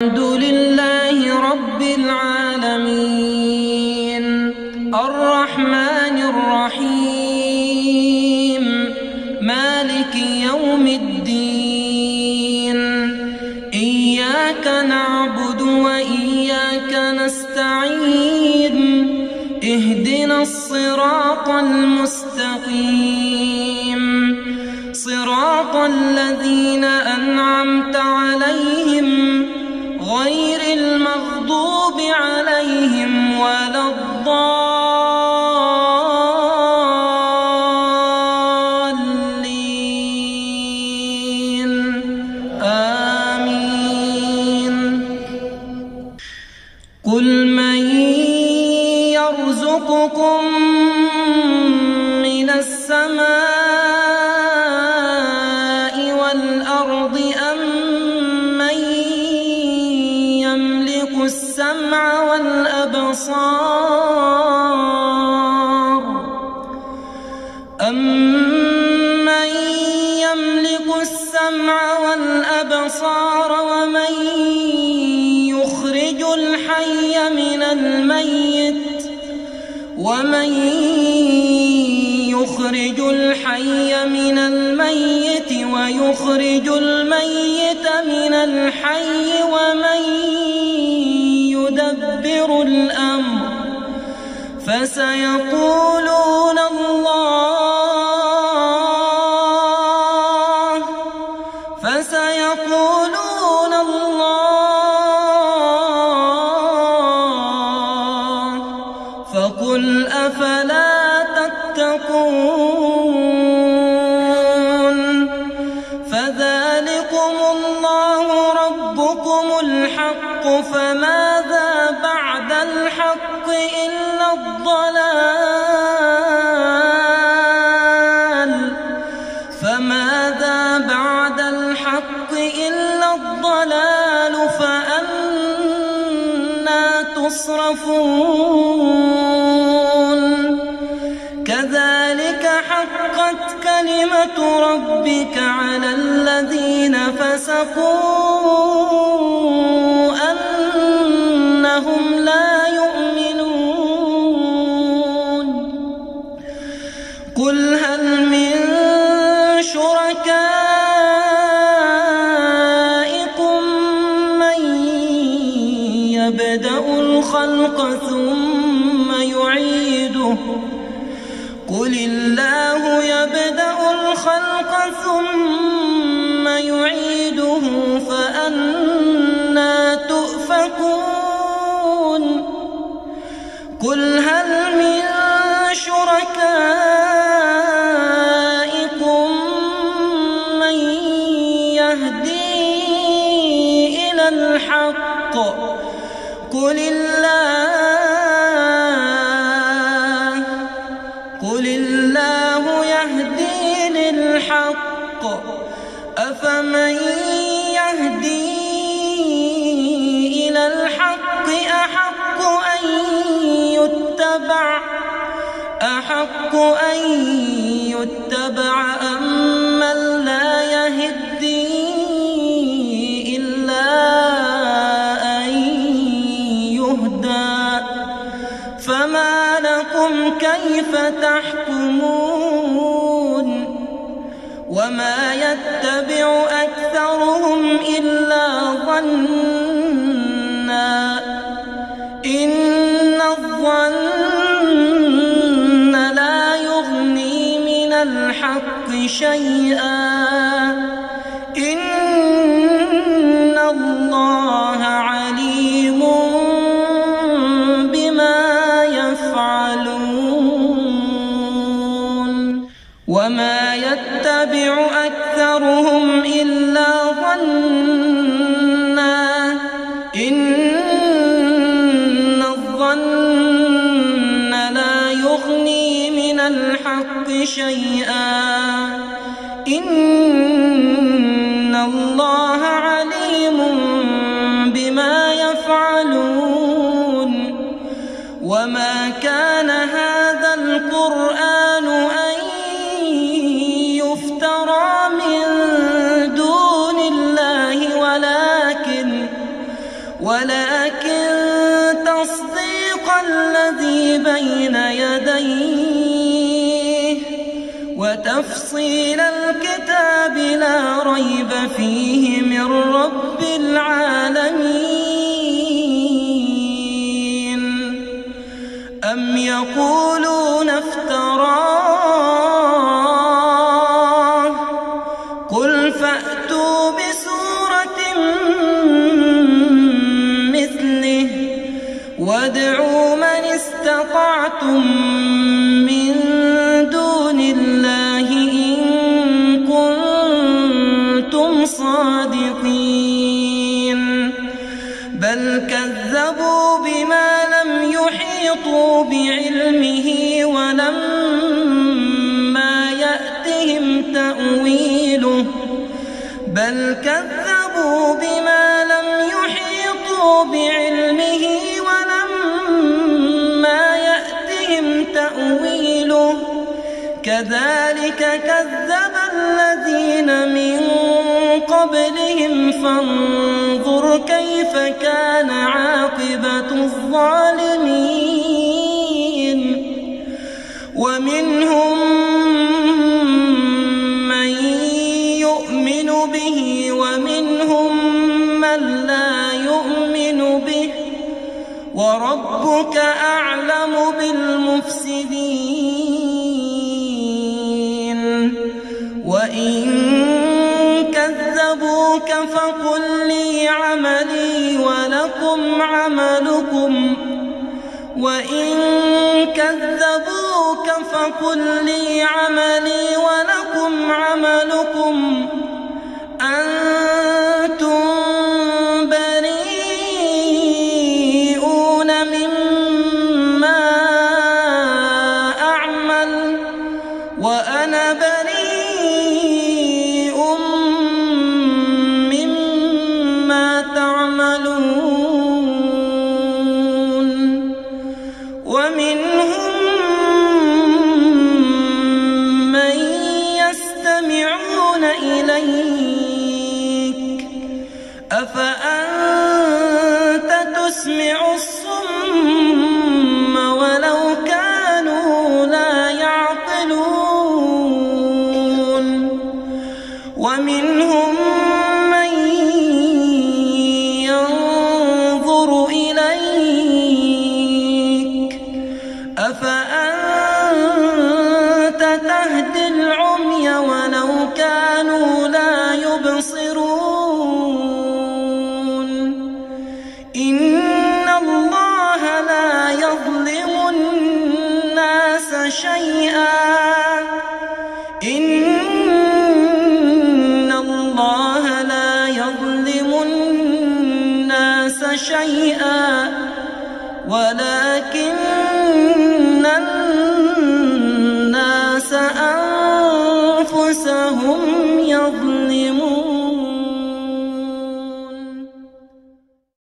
الحمد لله رب العالمين الرحمن الرحيم مالك يوم الدين إياك نعبد وإياك نستعين اهدنا الصراط المستقيم صراط الذين أنعمت عليهم غير المغضوب عليهم ولا الضالين آمين. قل من يرزقكم من السماء والأرض أم من يملك السمع والأبصار أمن يملك السمع والأبصار ومن يخرج الحي من الميت ويخرج الميت من الحي ومن يدبر الأمر فسيقولون الله فقل أفلا تتقون فذلكم الله ربكم الحق فماذا بعد الحق إلا الضلال فأنى تصرفون كذلك حقت كلمة ربك على الذين فسقوا أنهم لا يؤمنون. قل هل من شركائكم من يبدأ الخلق ثم يعيده قل الله يبدأ الخلق ثم يعيده فأنى تؤفكون. قل هل من شركائكم من يهدي إلى الحق قل الله يهدي للحق أفمن يهدي إلى الحق أحق أن يتبع أمن لا يهدي إلا أن يهدى فما لكم كيف تحكمون. وما يتبع أكثرهم إلا ظنا إن الظن لا يغني من الحق شيئا إن الله عليم بما يفعلون. وما يتبع أكثرهم إلا ظنا إن الظن لا يغني من الحق شيئا إن الله عليم بما يفعلون. وما كان هذا القرآن أن يفترى من دون الله ولكن ولكن تصديق الذي بين يديه وتفصيل الكتاب لا ريب فيه من رب العالمين. أم يقولون افتراه قل فأتوا بسورة مثله وادعوا من استطعتم من دون الله إن كنتم صادقين. بل كذبوا بما لم يحيطوا بعلمه ولما يأتهم تأويله كذلك كذب الذين من قبلهم فانظر كيف كان عاقبة الظالمين. ومنهم من يؤمن به ومنهم من لا يؤمن به وربك أعلم بالمفسدين. وإن كذبوك فقل لي عملي ولكم عملكم أنتم بريئون مما أعمل وأنا بريء مما تعملون. ومنهم من يستمعون إليك أفأنت تسمع الصم ولو كانوا لا يعقلون. ومنهم من ينظر إليك أفأنت تهدي العمي ولو كانوا لا يبصرون. إن الله لا يظلم الناس شيئا ولكن الناس أنفسهم يظلمون.